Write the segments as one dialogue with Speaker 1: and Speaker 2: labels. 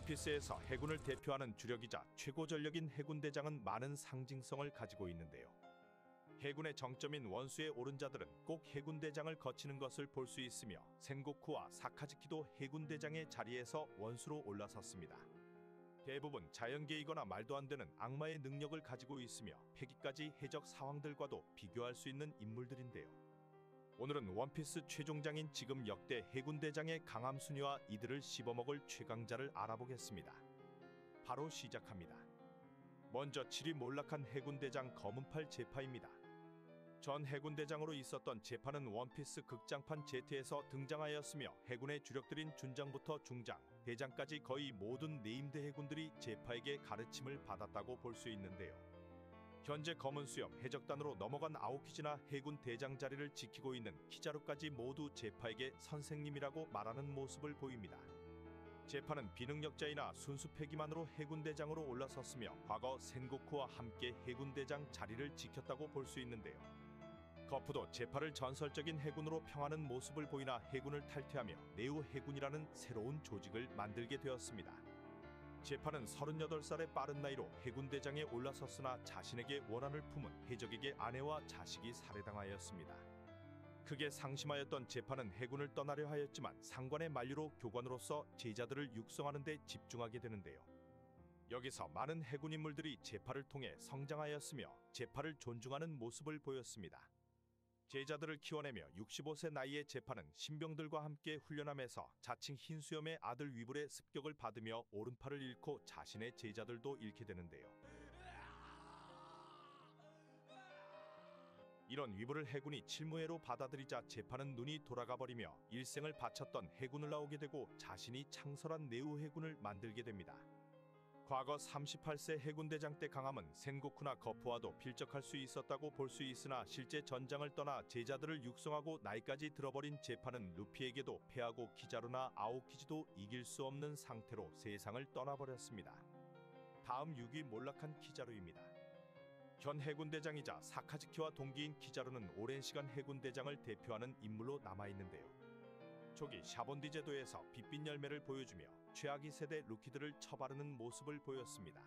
Speaker 1: 원피스에서 해군을 대표하는 주력이자 최고 전력인 해군대장은 많은 상징성을 가지고 있는데요. 해군의 정점인 원수의 오른자들은 꼭 해군대장을 거치는 것을 볼 수 있으며 센고쿠와 사카즈키도 해군대장의 자리에서 원수로 올라섰습니다. 대부분 자연계이거나 말도 안 되는 악마의 능력을 가지고 있으며 패기까지 해적 상황들과도 비교할 수 있는 인물들인데요. 오늘은 원피스 최종장인 지금 역대 해군대장의 강함 순위와 이들을 씹어먹을 최강자를 알아보겠습니다. 바로 시작합니다. 먼저 질이 몰락한 해군대장 검은팔 제파입니다. 전 해군대장으로 있었던 제파는 원피스 극장판 Z에서 등장하였으며 해군의 주력들인 준장부터 중장, 대장까지 거의 모든 네임드 해군들이 제파에게 가르침을 받았다고 볼 수 있는데요. 현재 검은 수염 해적단으로 넘어간 아오키즈나 해군 대장 자리를 지키고 있는 키자루까지 모두 제파에게 선생님이라고 말하는 모습을 보입니다. 제파는 비능력자이나 순수 패기만으로 해군대장으로 올라섰으며 과거 센고쿠와 함께 해군대장 자리를 지켰다고 볼 수 있는데요. 거푸도 제파를 전설적인 해군으로 평하는 모습을 보이나 해군을 탈퇴하며 네오 해군이라는 새로운 조직을 만들게 되었습니다. 제파는 38살의 빠른 나이로 해군대장에 올라섰으나 자신에게 원한을 품은 해적에게 아내와 자식이 살해당하였습니다. 크게 상심하였던 제파는 해군을 떠나려 하였지만 상관의 만류로 교관으로서 제자들을 육성하는 데 집중하게 되는데요. 여기서 많은 해군 인물들이 제파를 통해 성장하였으며 제파를 존중하는 모습을 보였습니다. 제자들을 키워내며 65세 나이의 제파는 신병들과 함께 훈련하면서 자칭 흰수염의 아들 위불의 습격을 받으며 오른팔을 잃고 자신의 제자들도 잃게 되는데요. 이런 위불을 해군이 칠무해로 받아들이자 제파는 눈이 돌아가버리며 일생을 바쳤던 해군을 나오게 되고 자신이 창설한 네오 해군을 만들게 됩니다. 과거 38세 해군대장 때 강함은 센고쿠나 거푸와도 필적할 수 있었다고 볼 수 있으나 실제 전장을 떠나 제자들을 육성하고 나이까지 들어버린 제파는 루피에게도 패하고 키자루나 아오키즈도 이길 수 없는 상태로 세상을 떠나버렸습니다. 다음 6위 몰락한 키자루입니다. 현 해군대장이자 사카즈키와 동기인 키자루는 오랜 시간 해군대장을 대표하는 인물로 남아있는데요. 초기 샤본디 제도에서 빛빛 열매를 보여주며 최악의 세대 루키들을 처바르는 모습을 보였습니다.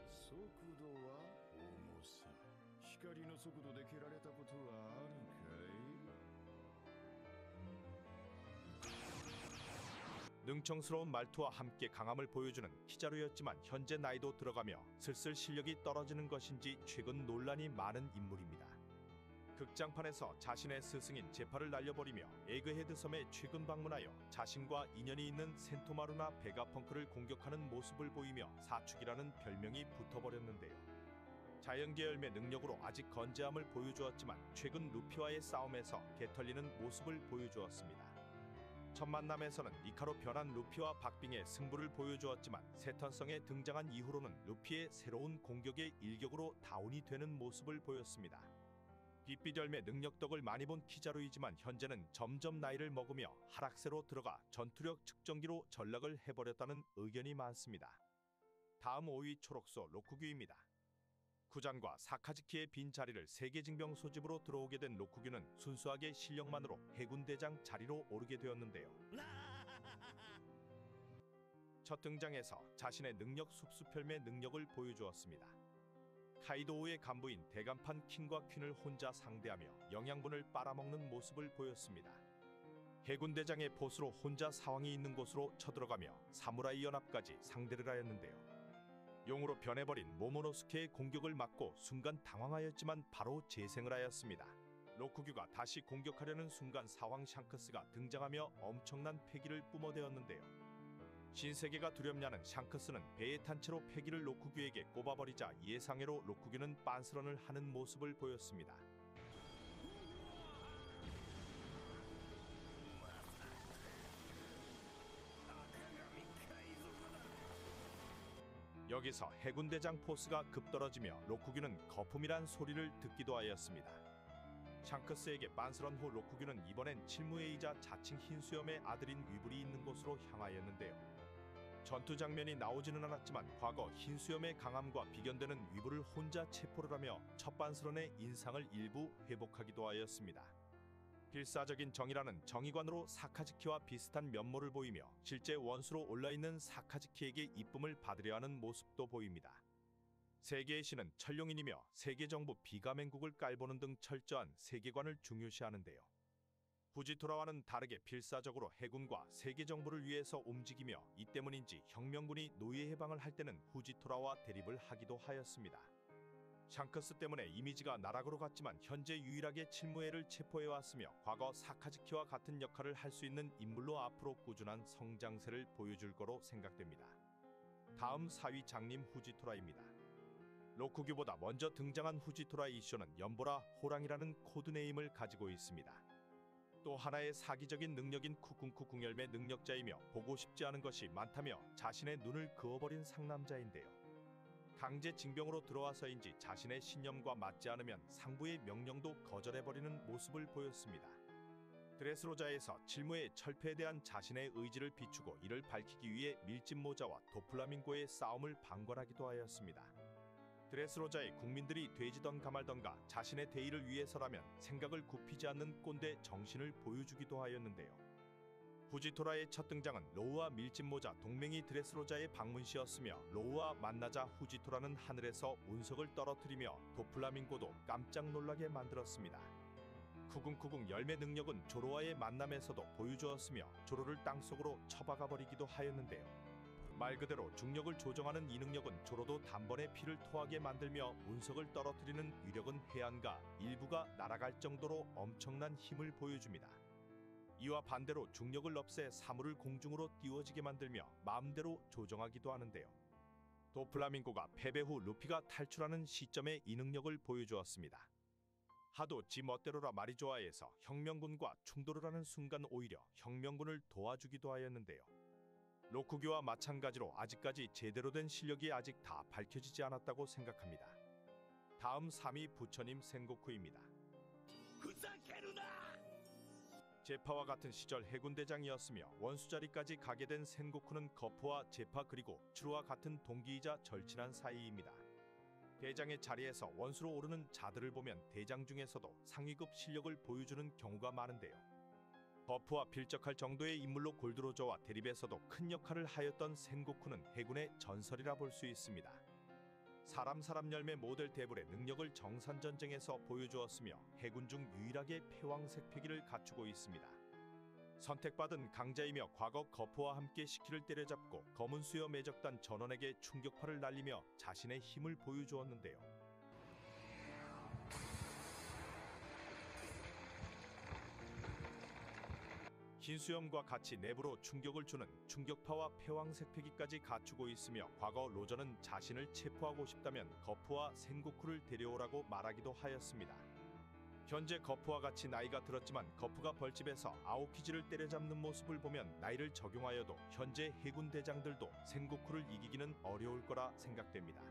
Speaker 2: 속도와重さ, 光の速度で蹴られたことはあるかい?
Speaker 1: 능청스러운 말투와 함께 강함을 보여주는 키자루였지만 현재 나이도 들어가며 슬슬 실력이 떨어지는 것인지 최근 논란이 많은 인물입니다. 극장판에서 자신의 스승인 제파를 날려버리며 에그헤드 섬에 최근 방문하여 자신과 인연이 있는 센토마루나 베가펑크를 공격하는 모습을 보이며 사축이라는 별명이 붙어버렸는데요. 자연계 열매 능력으로 아직 건재함을 보여주었지만 최근 루피와의 싸움에서 개털리는 모습을 보여주었습니다. 첫 만남에서는 이카로 변한 루피와 박빙의 승부를 보여주었지만 세턴성에 등장한 이후로는 루피의 새로운 공격의 일격으로 다운이 되는 모습을 보였습니다. 빛빛 열매 능력 덕을 많이 본 키자루이지만 현재는 점점 나이를 먹으며 하락세로 들어가 전투력 측정기로 전락을 해버렸다는 의견이 많습니다. 다음 5위 초록소 로쿠규입니다. 구장과 사카즈키의 빈 자리를 세계징병 소집으로 들어오게 된 로쿠규는 순수하게 실력만으로 해군대장 자리로 오르게 되었는데요. 첫 등장에서 자신의 능력 숲수펠매 능력을 보여주었습니다. 카이도우의 간부인 대간판 킹과 퀸을 혼자 상대하며 영양분을 빨아먹는 모습을 보였습니다. 해군대장의 보스로 혼자 사왕이 있는 곳으로 쳐들어가며 사무라이 연합까지 상대를 하였는데요. 용으로 변해버린 모모노스케의 공격을 막고 순간 당황하였지만 바로 재생을 하였습니다. 로쿠규가 다시 공격하려는 순간 사왕 샹크스가 등장하며 엄청난 패기를 뿜어대었는데요. 신세계가 두렵냐는 샹크스는 배에 탄 채로 패기를 로쿠규에게 꼽아버리자 예상외로 로쿠규는 빤스런을 하는 모습을 보였습니다. 여기서 해군대장 포스가 급떨어지며 로쿠규는 거품이란 소리를 듣기도 하였습니다. 샹크스에게 빤스런 후 로쿠규는 이번엔 칠무에이자 자칭 흰수염의 아들인 위불이 있는 곳으로 향하였는데요. 전투 장면이 나오지는 않았지만 과거 흰수염의 강함과 비견되는 위불을 혼자 체포를 하며 첫 빤스런의 인상을 일부 회복하기도 하였습니다. 필사적인 정의라는 정의관으로 사카즈키와 비슷한 면모를 보이며 실제 원수로 올라있는 사카즈키에게 이쁨을 받으려 하는 모습도 보입니다. 세계의 신은 천룡인이며 세계정부 비가맹국을 깔보는 등 철저한 세계관을 중요시하는데요. 후지토라와는 다르게 필사적으로 해군과 세계정부를 위해서 움직이며 이 때문인지 혁명군이 노예 해방을 할 때는 후지토라와 대립을 하기도 하였습니다. 샹크스 때문에 이미지가 나락으로 갔지만 현재 유일하게 칠무에를 체포해왔으며 과거 사카즈키와 같은 역할을 할 수 있는 인물로 앞으로 꾸준한 성장세를 보여줄 거로 생각됩니다. 다음 4위 장님 후지토라입니다. 로쿠규보다 먼저 등장한 후지토라 이쇼는 연보라 호랑이라는 코드네임을 가지고 있습니다. 또 하나의 사기적인 능력인 쿠궁쿠 궁열매 능력자이며 보고 싶지 않은 것이 많다며 자신의 눈을 그어버린 상남자인데요. 강제 징병으로 들어와서인지 자신의 신념과 맞지 않으면 상부의 명령도 거절해버리는 모습을 보였습니다. 드레스로자에서 칠무의 철폐에 대한 자신의 의지를 비추고 이를 밝히기 위해 밀짚모자와 도플라밍고의 싸움을 방관하기도 하였습니다. 드레스로자의 국민들이 돼지던가 말던가 자신의 대의를 위해서라면 생각을 굽히지 않는 꼰대 정신을 보여주기도 하였는데요. 후지토라의 첫 등장은 로우와 밀짚모자 동맹이 드레스로자의 방문시였으며 로우와 만나자 후지토라는 하늘에서 운석을 떨어뜨리며 도플라밍고도 깜짝 놀라게 만들었습니다. 쿠궁쿠궁 열매 능력은 조로와의 만남에서도 보여주었으며 조로를 땅속으로 처박아버리기도 하였는데요. 말 그대로 중력을 조정하는 이 능력은 조로도 단번에 피를 토하게 만들며 운석을 떨어뜨리는 위력은 해안가 일부가 날아갈 정도로 엄청난 힘을 보여줍니다. 이와 반대로 중력을 없애 사물을 공중으로 띄워지게 만들며 마음대로 조정하기도 하는데요. 도플라밍고가 패배 후 루피가 탈출하는 시점에 이 능력을 보여주었습니다. 하도 지 멋대로라 말이 좋아해서 혁명군과 충돌을 하는 순간 오히려 혁명군을 도와주기도 하였는데요. 로쿠교와 마찬가지로 아직까지 제대로 된 실력이 아직 다 밝혀지지 않았다고 생각합니다. 다음 3위 부처님 센고쿠입니다. 제파와 같은 시절 해군대장이었으며 원수 자리까지 가게 된 센고쿠는 거푸와 제파 그리고 추루와 같은 동기이자 절친한 사이입니다. 대장의 자리에서 원수로 오르는 자들을 보면 대장 중에서도 상위급 실력을 보여주는 경우가 많은데요. 버프와 필적할 정도의 인물로 골드로저와 대립에서도 큰 역할을 하였던 센고쿠는 해군의 전설이라 볼 수 있습니다. 사람 열매 모델 대불의 능력을 정산전쟁에서 보여주었으며 해군 중 유일하게 패왕색 패기를 갖추고 있습니다. 선택받은 강자이며 과거 거푸와 함께 시키를 때려잡고 검은 수여 매적단 전원에게 충격파를 날리며 자신의 힘을 보여주었는데요. 흰수염과 같이 내부로 충격을 주는 충격파와 패왕색 패기까지 갖추고 있으며 과거 로저는 자신을 체포하고 싶다면 거푸와 센고쿠를 데려오라고 말하기도 하였습니다. 현재 거푸와 같이 나이가 들었지만 거푸가 벌집에서 아오키지를 때려잡는 모습을 보면 나이를 적용하여도 현재 해군 대장들도 센고쿠를 이기기는 어려울 거라 생각됩니다.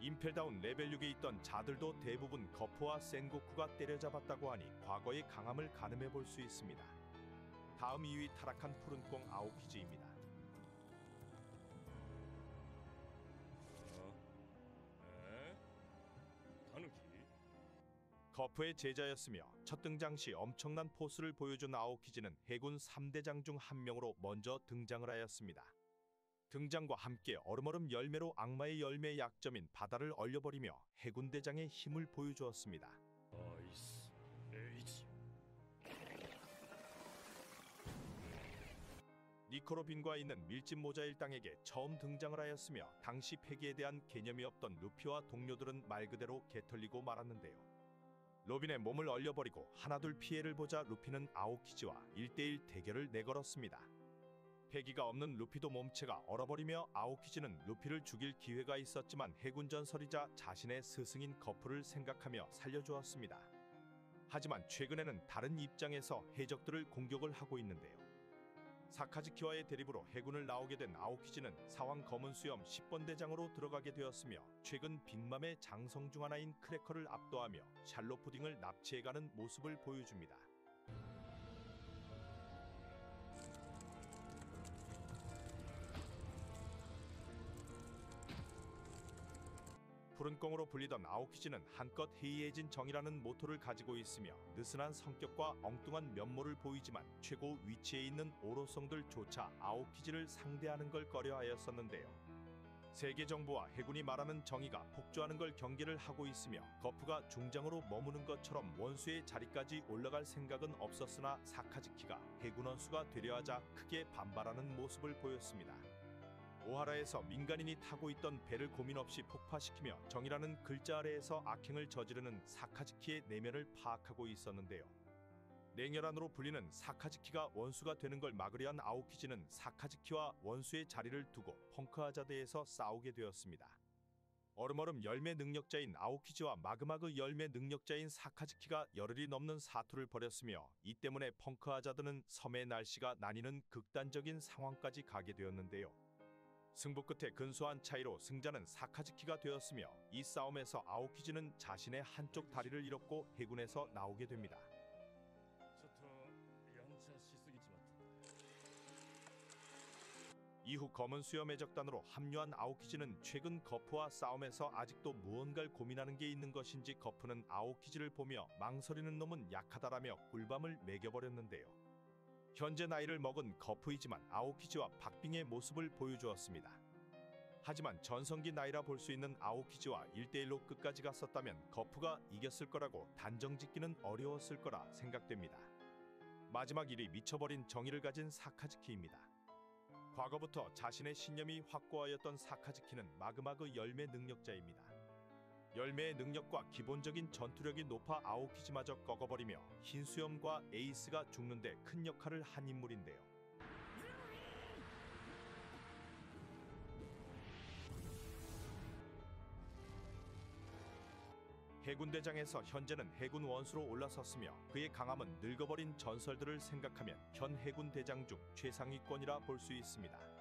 Speaker 1: 임펠다운 레벨 6에 있던 자들도 대부분 거푸와 센고쿠가 때려잡았다고 하니 과거의 강함을 가늠해 볼 수 있습니다. 다음 2위 타락한 푸른꽁 아오키즈입니다. 거푸의 제자였으며 첫 등장 시 엄청난 포스를 보여준 아오키즈는 해군 3대장 중 한 명으로 먼저 등장을 하였습니다. 등장과 함께 얼음얼음 열매로 악마의 열매의 약점인 바다를 얼려버리며 해군 대장의 힘을 보여주었습니다. 니코로빈과 있는 밀짚모자 일당에게 처음 등장을 하였으며 당시 패기에 대한 개념이 없던 루피와 동료들은 말 그대로 개털리고 말았는데요. 로빈의 몸을 얼려버리고 하나둘 피해를 보자 루피는 아오키지와 1대1 대결을 내걸었습니다. 패기가 없는 루피도 몸체가 얼어버리며 아오키지는 루피를 죽일 기회가 있었지만 해군 전설이자 자신의 스승인 거푸를 생각하며 살려주었습니다. 하지만 최근에는 다른 입장에서 해적들을 공격을 하고 있는데요. 사카즈키와의 대립으로 해군을 나오게 된 아오키지는 사왕 검은 수염 10번 대장으로 들어가게 되었으며 최근 빅맘의 장성 중 하나인 크래커를 압도하며 샬로 푸딩을 납치해가는 모습을 보여줍니다. 푸른 꽁으로 불리던 아오키즈는 한껏 해이해진 정이라는 모토를 가지고 있으며 느슨한 성격과 엉뚱한 면모를 보이지만 최고 위치에 있는 오로성들조차 아오키즈를 상대하는 걸 꺼려하였었는데요. 세계 정부와 해군이 말하는 정의가 폭주하는 걸 경계를 하고 있으며 거프가 중장으로 머무는 것처럼 원수의 자리까지 올라갈 생각은 없었으나 사카즈키가 해군 원수가 되려 하자 크게 반발하는 모습을 보였습니다. 오하라에서 민간인이 타고 있던 배를 고민 없이 폭파시키며 정이라는 글자 아래에서 악행을 저지르는 사카즈키의 내면을 파악하고 있었는데요. 냉혈한으로 불리는 사카즈키가 원수가 되는 걸 막으려 한 아오키즈는 사카즈키와 원수의 자리를 두고 펑크하자드에서 싸우게 되었습니다. 얼음얼음 열매 능력자인 아오키즈와 마그마그 열매 능력자인 사카즈키가 열흘이 넘는 사투를 벌였으며 이 때문에 펑크하자드는 섬의 날씨가 나뉘는 극단적인 상황까지 가게 되었는데요. 승부 끝에 근소한 차이로 승자는 사카즈키가 되었으며 이 싸움에서 아오키즈는 자신의 한쪽 다리를 잃었고 해군에서 나오게 됩니다. 이후 검은 수염 해적단으로 합류한 아오키즈는 최근 거프와 싸움에서 아직도 무언가를 고민하는 게 있는 것인지 거프는 아오키즈를 보며 망설이는 놈은 약하다라며 꿀밤을 매겨버렸는데요. 현재 나이를 먹은 거프이지만 아오키즈와 박빙의 모습을 보여주었습니다. 하지만 전성기 나이라 볼 수 있는 아오키즈와 1대1로 끝까지 갔었다면 거프가 이겼을 거라고 단정짓기는 어려웠을 거라 생각됩니다. 마지막 일이 미쳐버린 정의를 가진 사카즈키입니다. 과거부터 자신의 신념이 확고하였던 사카즈키는 마그마그 열매 능력자입니다. 열매의 능력과 기본적인 전투력이 높아 아오키즈마저 꺾어버리며 흰수염과 에이스가 죽는데 큰 역할을 한 인물인데요. 해군대장에서 현재는 해군 원수로 올라섰으며 그의 강함은 늙어버린 전설들을 생각하면 현 해군대장 중 최상위권이라 볼 수 있습니다.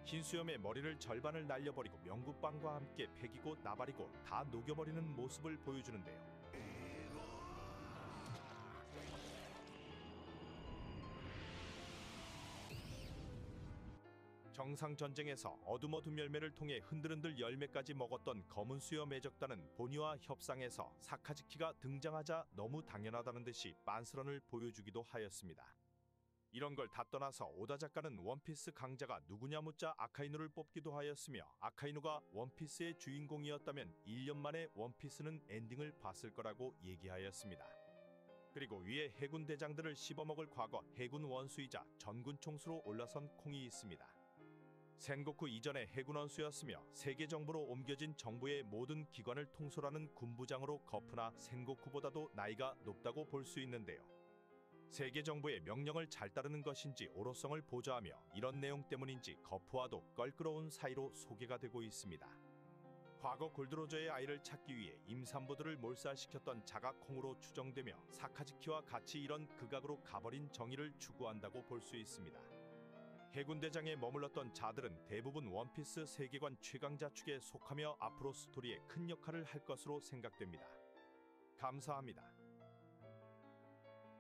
Speaker 1: 흰수염의 머리를 절반을 날려버리고 명구빵과 함께 패기고 나발이고 다 녹여버리는 모습을 보여주는데요. 정상전쟁에서 어둠어둠 열매를 통해 흔들흔들 열매까지 먹었던 검은 수염 해적단은 보니와 협상에서 사카즈키가 등장하자 너무 당연하다는 듯이 빤스런을 보여주기도 하였습니다. 이런 걸 다 떠나서 오다 작가는 원피스 강자가 누구냐 묻자 아카이누를 뽑기도 하였으며 아카이누가 원피스의 주인공이었다면 1년 만에 원피스는 엔딩을 봤을 거라고 얘기하였습니다. 그리고 위에 해군 대장들을 씹어먹을 과거 해군 원수이자 전군 총수로 올라선 콩이 있습니다. 센고쿠 이전의 해군 원수였으며 세계 정부로 옮겨진 정부의 모든 기관을 통솔하는 군부장으로 거프나 센고쿠보다도 나이가 높다고 볼 수 있는데요. 세계 정부의 명령을 잘 따르는 것인지 오로성을 보좌하며 이런 내용 때문인지 거프와도 껄끄러운 사이로 소개가 되고 있습니다. 과거 골드로저의 아이를 찾기 위해 임산부들을 몰살시켰던 자가콩으로 추정되며 사카즈키와 같이 이런 극악으로 가버린 정의를 추구한다고 볼 수 있습니다. 해군대장에 머물렀던 자들은 대부분 원피스 세계관 최강자 축에 속하며 앞으로 스토리에 큰 역할을 할 것으로 생각됩니다. 감사합니다.